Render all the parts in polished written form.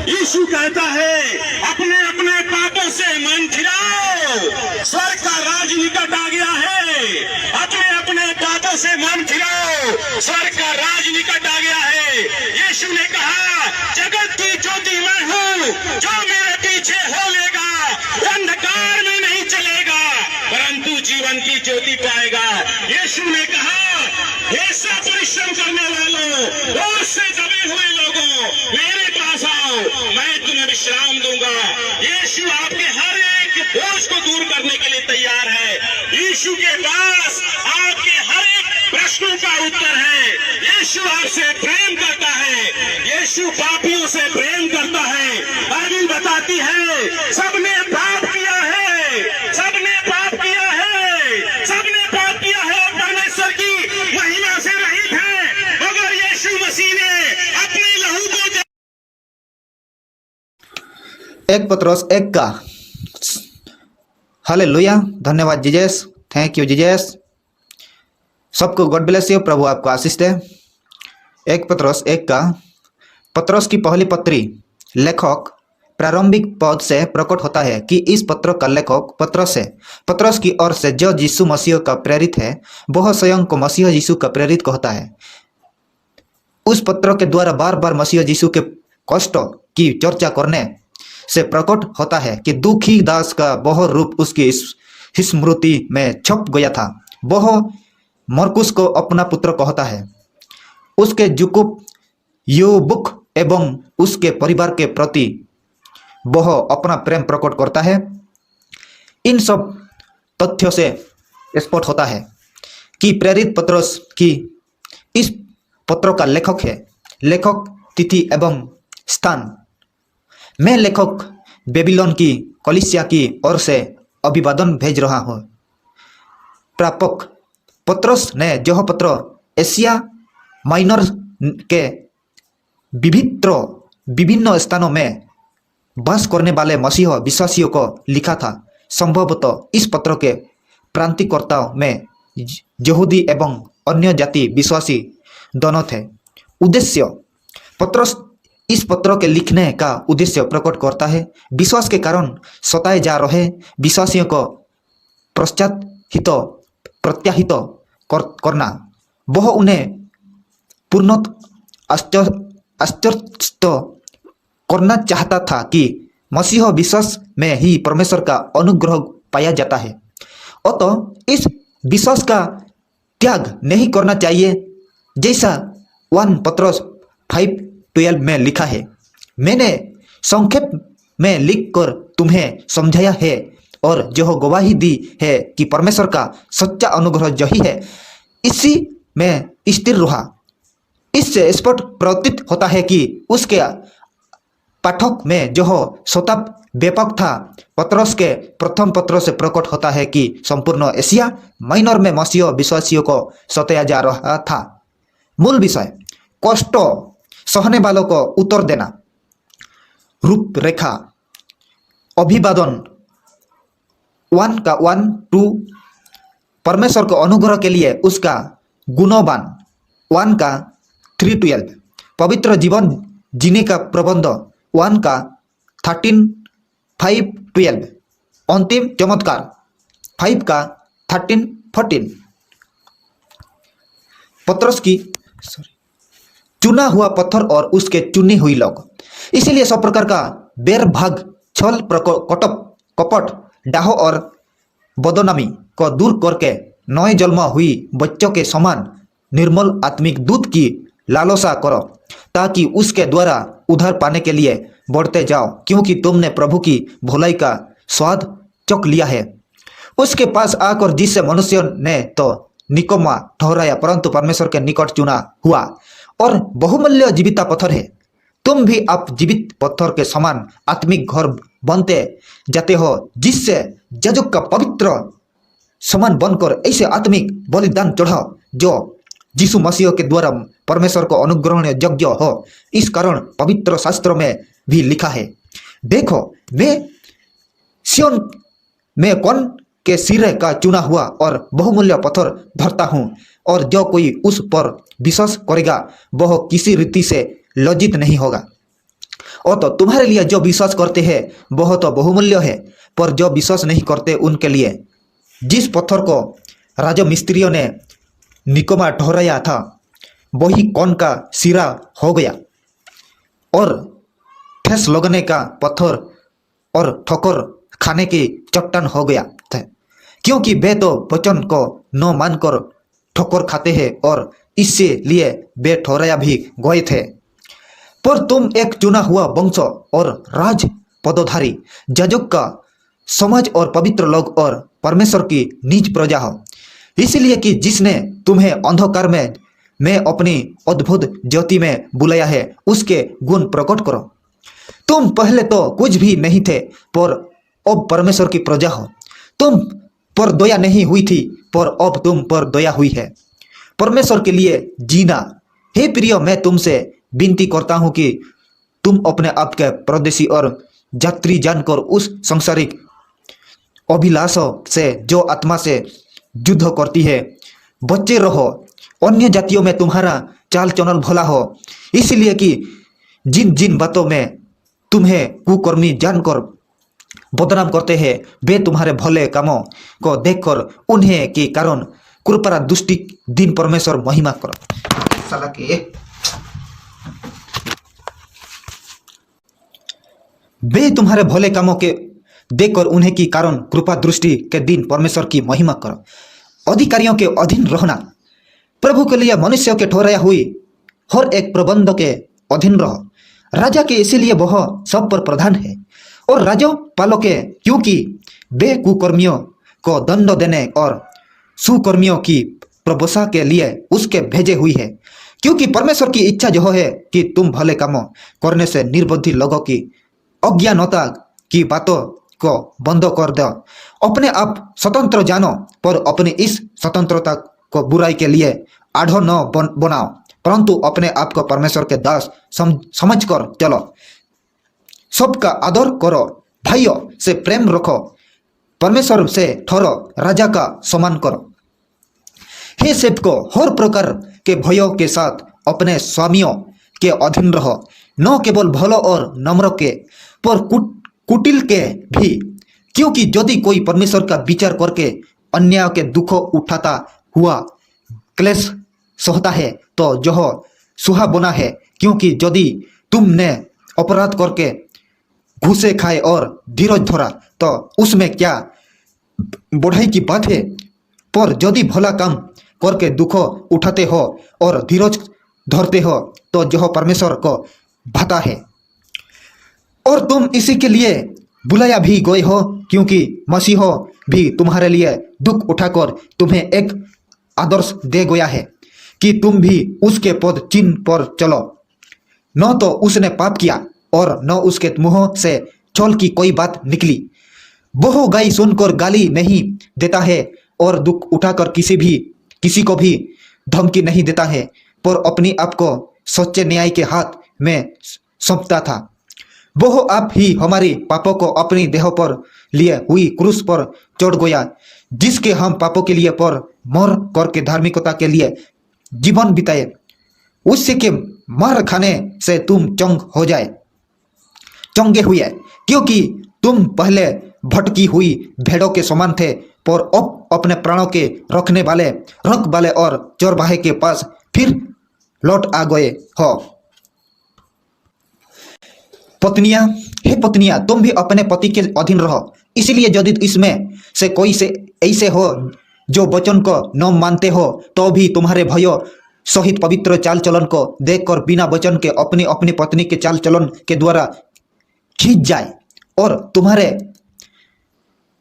यीशु कहता है अपने अपने पापों से मन फिराओ, स्वर्ग का राज निकट आ गया है। अपने अपने पापों से मन फिराओ, स्वर्ग का राज निकट आ गया है। यीशु ने कहा जगत की ज्योति मैं हूँ, जो मेरे पीछे हो लेगा अंधकार में नहीं चलेगा परंतु जीवन की ज्योति पाएगा। यीशु ने कहा ऐसा परिश्रम करने वालों, बोझ से दबे हुए लोगों, मेरे पास आओ, मैं तुम्हें विश्राम दूंगा। यीशु आपके हर एक बोझ को दूर करने के लिए तैयार है। यीशु के पास आपके हर एक प्रश्नों का उत्तर है। यीशु आपसे प्रेम करता है, यीशु पापियों से प्रेम करता है। बाइबल बताती है सबने पाप किया है, सबने पाप किया है, सबने पाप किया है, परमेश्वर की महिमा से रहित है, मगर यीशु मसीह ने अपने लहू को 1 पतरस 1 का। हालेलुया, धन्यवाद जीजस, थैंक यू जीजस। सबको गॉड ब्लेस यू, प्रभु आपको आशीष दे। 1 पतरस 1 का। पतरस की पहली पत्री, लेखक प्रारंभिक पद से प्रकट होता है कि इस पत्र का लेखक पतरस है। पतरस की ओर से जो यीशु मसीह का प्रेरित है, वह स्वयं को मसीह यीशु का प्रेरित कहता है। उस पत्र के द्वारा बार बार मसीह यीशु के कष्टों की चर्चा करने से प्रकट होता है कि दुखी दास का वह रूप उसकी स्मृति में छप गया था। वह मरकुस को अपना पुत्र कहता है। उसके जुकुब युबुक एवं उसके परिवार के प्रति वह अपना प्रेम प्रकट करता है। इन सब तथ्यों से स्पष्ट होता है कि प्रेरित पतरस की इस पत्र का लेखक है। लेखक, तिथि एवं स्थान। मैं लेखक बेबीलोन की कलीसिया की ओर से अभिवादन भेज रहा हूँ। प्रापक पतरस ने यह पत्र एशिया माइनर के विभिन्न स्थानों में बस करने वाले मसीह विश्वासियों को लिखा था। संभवतः इस पत्र के प्रांतिकर्ताओं में यहूदी एवं अन्य जाति विश्वासी दोनों थे। उद्देश्य, पत्रस इस पत्र के लिखने का उद्देश्य प्रकट करता है। विश्वास के कारण सताए जा रहे विश्वासियों को प्रत्याहित करना। वह उन्हें पूर्णतः आश्चर्यचकित करना चाहता था कि मसीह विश्वास में ही परमेश्वर का अनुग्रह पाया जाता है। अतः इस विश्वास का त्याग नहीं करना चाहिए, जैसा 1 पतरस 5:12 में लिखा है। मैंने संक्षेप में लिखकर तुम्हें समझाया है और जो गवाही दी है कि परमेश्वर का सच्चा अनुग्रह यही है, इसी में स्थिर रहा। इससे स्पष्ट प्रतीत होता है कि उसके पाठक में जो स्वतः व्यापक था। पतरस के प्रथम पत्र से प्रकट होता है कि संपूर्ण एशिया माइनर में मसीह विश्वासियों को सताया जा रहा था। मूल विषय, कष्ट सहने वालों को उत्तर देना। रूपरेखा, अभिवादन 1 का 1-2, परमेश्वर को अनुग्रह के लिए उसका गुणगान 1 का 3-12, पवित्र जीवन जीने का प्रबंध 1 का 13-5-12, अंतिम चमत्कार 5 का 13-14। पतरस की चुना हुआ पत्थर और उसके चुनी हुई लोग। इसीलिए सब प्रकार का बैरभाग, छल, कपट, डाह और बदनामी को दूर करके नए जन्म हुई बच्चों के समान निर्मल आत्मिक दूध की लालसा करो, ताकि उसके द्वारा उद्धार पाने के लिए बढ़ते जाओ, क्योंकि तुमने प्रभु की भलाई का स्वाद चख लिया है। उसके पास आकर जिससे मनुष्य ने तो निकम्मा ठहराया, परंतु परमेश्वर के निकट चुना हुआ और बहुमूल्य जीविता पत्थर है। तुम भी आप जीवित पत्थर के समान आत्मिक घर बनते जाते हो, जिससे याजक का पवित्र समान बनकर ऐसे आत्मिक बलिदान चढ़ाओ जो यीशु मसीह के द्वारा परमेश्वर को अनुग्रहणीय यज्ञ हो। इस कारण पवित्र शास्त्रों में भी लिखा है, देखो मैं सिय्योन में कौन के सिरे का चुना हुआ और बहुमूल्य पत्थर धरता हूँ, और जो कोई उस पर विश्वास करेगा वह किसी रीति से लज्जित नहीं होगा। और तो तुम्हारे लिए जो विश्वास करते हैं वह तो बहुमूल्य है, पर जो विश्वास नहीं करते उनके लिए जिस पत्थर को राजमिस्त्रियों ने निकम्मा ठहराया था वही कौन का सिरा हो गया और ठेस लगने का पत्थर और ठोकर खाने की चट्टान हो गया था, क्योंकि वे तो वचन को न मानकर ठोकर खाते हैं और इससे लिए वे ठहराया भी गए थे। पर तुम एक चुना हुआ वंश और राज पदोधारी याजक का समाज और पवित्र लोग और परमेश्वर की निज प्रजा हो, इसलिए कि जिसने तुम्हें अंधकार में अपनी अद्भुत ज्योति में बुलाया है उसके गुण प्रकट करो। तुम पहले तो कुछ भी नहीं थे पर अब परमेश्वर की प्रजा हो। तुम पर दया नहीं हुई थी पर अब तुम पर दया हुई है परमेश्वर के लिए जीना। हे प्रिय, मैं तुमसे विनती करता हूं कि तुम अपने आप के परदेशी और यात्री जानकर उस सांसारिक अभिलाषों से जो आत्मा से युद्ध करती है बचे रहो। अन्य जातियों में तुम्हारा चाल चलन भला हो, इसलिए कि जिन जिन बातों में तुम्हें कुकर्मी जानकर बदनाम करते हैं वे तुम्हारे भले कामों को देखकर उन्हें के कारण कृपा दृष्टि दिन परमेश्वर महिमा करो। साला के वे तुम्हारे भले कामों के देखकर उन्हें की कारण कृपा दृष्टि के दिन परमेश्वर की महिमा करो। अधिकारियों के अधीन रहना, प्रभु के लिए मनुष्यों के ठहराया हुई हर एक प्रबंध के अधीन रहो। राजा के इसीलिए वह सब पर प्रधान है और राज्यपालों के, क्योंकि वे कुकर्मियों को दंड देने और सुकर्मियों की प्रशंसा के लिए उसके भेजे हुई है। क्योंकि परमेश्वर की इच्छा जो है कि तुम भले कामों करने से निर्बुद्धि लोगों की अज्ञानता की बातों को बंद कर दो। अपने आप स्वतंत्र जानो पर अपनी इस स्वतंत्रता को बुराई के लिए आढ़ न बनाओ, परंतु अपने आप को परमेश्वर के दास समझकर चलो। सबका आदर करो, भाइयों से प्रेम रखो, परमेश्वर से ठहरो, राजा का सम्मान करो। हे सेवकों, हर प्रकार के भयों के साथ अपने स्वामियों के अधीन रहो, न केवल भलो और नम्र के पर कुटिल के भी, क्योंकि यदि कोई परमेश्वर का विचार करके अन्याय के दुख उठाता हुआ क्लेश सहता है तो यह सुहावना है। क्योंकि यदि तुमने अपराध करके घूसे खाए और धीरज धरा तो उसमें क्या बढ़ाई की बात है। पर यदि भला काम करके दुख उठाते हो और धीरज धरते हो तो यह परमेश्वर को भाता है। और तुम इसी के लिए बुलाया भी गए हो, क्योंकि मसीह भी तुम्हारे लिए दुख उठाकर तुम्हें एक आदर्श दे गया है कि तुम भी उसके पद चिन्ह पर चलो। न तो उसने पाप किया और न उसके मुंह से छल की कोई बात निकली। वह गाय सुनकर गाली नहीं देता है और दुख उठाकर किसी को भी धमकी नहीं देता है, पर अपनी आप को सच्चे न्याय के हाथ में सौंपता था। वह आप ही हमारी पापों को अपनी देह पर लिए हुई क्रूस पर चढ़ गया, जिसके हम पापों के लिए पर मर करके धार्मिकता के लिए जीवन बिताए। उससे के मार खाने से तुम चंगे हुए, क्योंकि तुम पहले भटकी हुई भेड़ों के समान थे, पर अब अपने प्राणों के रखने वाले रख वाले और चरवाहे के पास फिर लौट आ गए हो। पत्नियां, हे पत्नियां, तुम भी अपने पति के अधीन रहो। इसलिए यदि इसमें से कोई से ऐसे हो जो वचन को न मानते हो तो भी तुम्हारे भयो सहित पवित्र चाल चलन को देखकर बिना वचन के अपनी अपनी पत्नी के चाल चलन के द्वारा खींच जाए और तुम्हारे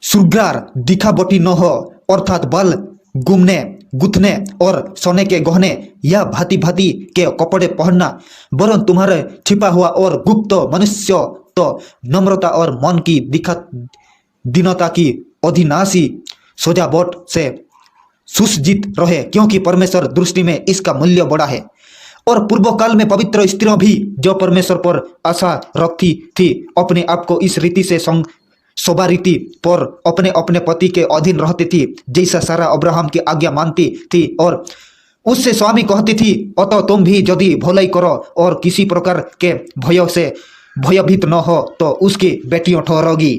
सुग्रार दिखावटी न हो, अर्थात बाल घूमने गुथने और सोने के गहने या भांति भांति के कपड़े पहनना, वरन तुम्हारे छिपा हुआ और गुप्त मनुष्य तो नम्रता और मन की दीनता की अधीनासी सजावट से सुसज्जित रहे, क्योंकि परमेश्वर दृष्टि में इसका मूल्य बड़ा है। और पूर्व काल में पवित्र स्त्रियों भी जो परमेश्वर पर आशा रखती थी अपने आप को इस रीति से शोभा रीति पर अपने अपने पति के अधीन रहती थी, जैसा सारा अब्राहम की आज्ञा मानती थी और उससे स्वामी कहती थी। अतः तुम भी यदि भलाई करो और किसी प्रकार के भयों से भयभीत न हो तो उसकी बेटियों ठहरोगी।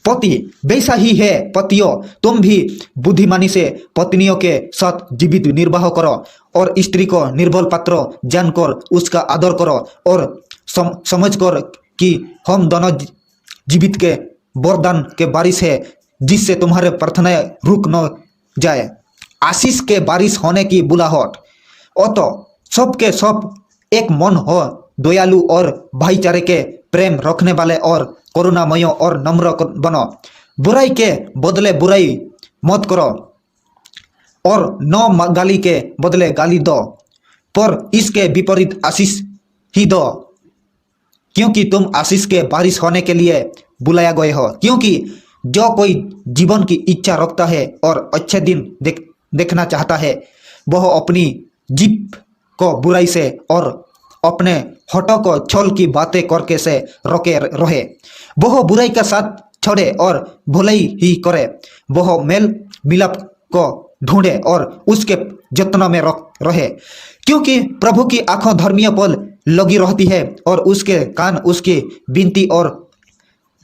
पति वैसा ही है, पतियों तुम भी बुद्धिमानी से पत्नियों के साथ जीवित निर्वाह करो और स्त्री को निर्बल पात्र जानकर उसका आदर करो और समझकर कि हम दोनों जीवित के वरदान के बारिश है, जिससे तुम्हारे प्रार्थनाएं रुक न जाए। आशीष के बारिश होने की बुलाहट। अतः सबके सब एक मन हो, दयालु और भाईचारे के प्रेम रखने वाले और करुणामय और नम्र बनो। बुराई के बदले बुराई मत करो और न गाली के बदले गाली दो, पर इसके विपरीत आशीष ही दो, क्योंकि तुम आशीष के बारिश होने के लिए बुलाया गए हो। क्योंकि जो कोई जीवन की इच्छा रखता है और अच्छे दिन देखना चाहता है, वह अपनी जीभ को बुराई से और अपने होठों को छल की बातें करके से रोके रहे। वह बुराई का साथ छोड़े और भलाई ही करे। वह मेल मिलाप को ढूंढे और उसके जत्न में रहे, क्योंकि प्रभु की आंखों धर्मियों पर लगी रहती है और उसके कान उसकी विनती और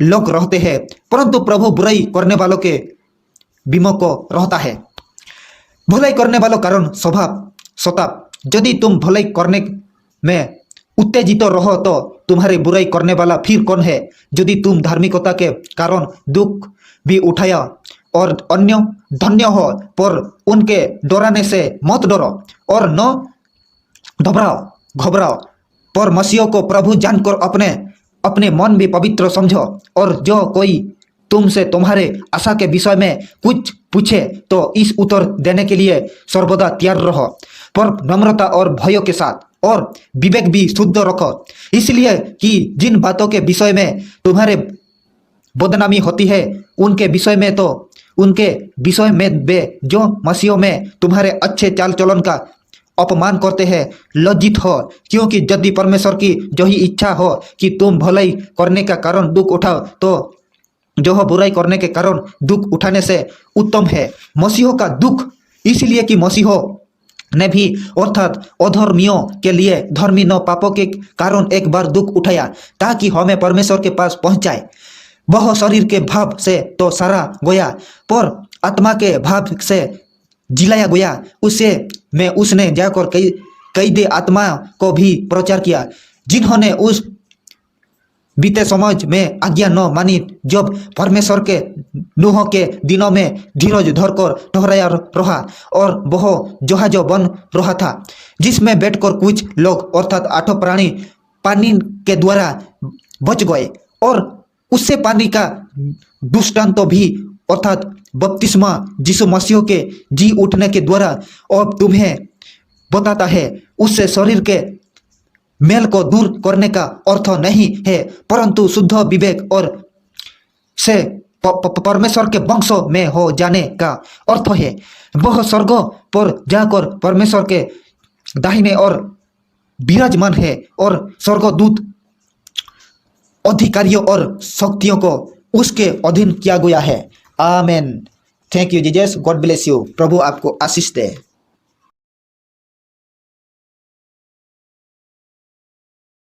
लोग रहते हैं, परंतु प्रभु बुराई करने वालों के विमुख को रहता है। भलाई करने वालों कारण स्वभाव यदि तुम भलाई करने में उत्तेजित रहो तो तुम्हारी बुराई करने वाला फिर कौन है? यदि तुम धार्मिकता के कारण दुख भी उठाया और अन्य धन्य हो, पर उनके डराने से मत डरो और न घबराओ, पर मसीह को प्रभु जानकर अपने मन भी पवित्र समझो। और जो कोई तुमसे तुम्हारे आशा के विषय में कुछ पूछे तो इस उत्तर देने के लिए सर्वदा तैयार रहो, पर नम्रता और भय के साथ, और विवेक भी शुद्ध रखो, इसलिए कि जिन बातों के विषय में तुम्हारे बदनामी होती है उनके विषय में वे जो मसीह में तुम्हारे अच्छे चाल चलन का अपमान करते हैं लज्जित हो, क्योंकि यदि परमेश्वर की जो ही इच्छा हो कि तुम भलाई करने का कारण दुख उठाओ, तो जो बुराई करने के कारण दुख उठाने से उत्तम है मसीह का दुख, इसलिए कि मसीह ने भी अर्थात अधर्मियों के लिए धर्मी न पापों के कारण एक बार दुख उठाया, ताकि हमें परमेश्वर के पास पहुंचाए। वह शरीर के भाव से तो सारा गया, पर आत्मा के भाव से जिलाया गया। उसने जाकर कई दे आत्मा को भी प्रचार किया, जिन्होंने उस बीते समाज में आज्ञा न मानी, जब परमेश्वर के नूह के दिनों में धीरज धरकर ठहराया रहा और वह जहाज बन रहा था, जिसमें बैठकर कुछ लोग अर्थात 8 प्राणी पानी के द्वारा बच गए। और उससे पानी का दृष्टांत तो भी अर्थात बपतिस्मा यीशु मसीह के जी उठने के द्वारा अब तुम्हें बताता है। उससे शरीर के मेल को दूर करने का अर्थ नहीं है, परंतु शुद्ध विवेक और से परमेश्वर के वंशों में हो जाने का अर्थ है। वह स्वर्ग पर जाकर परमेश्वर के दाहिने और विराजमान है और स्वर्गदूत अधिकारियों और शक्तियों को उसके अधीन किया गया है। आमेन। Thank you Jesus. God bless you. प्रभु आपको आशीष दे।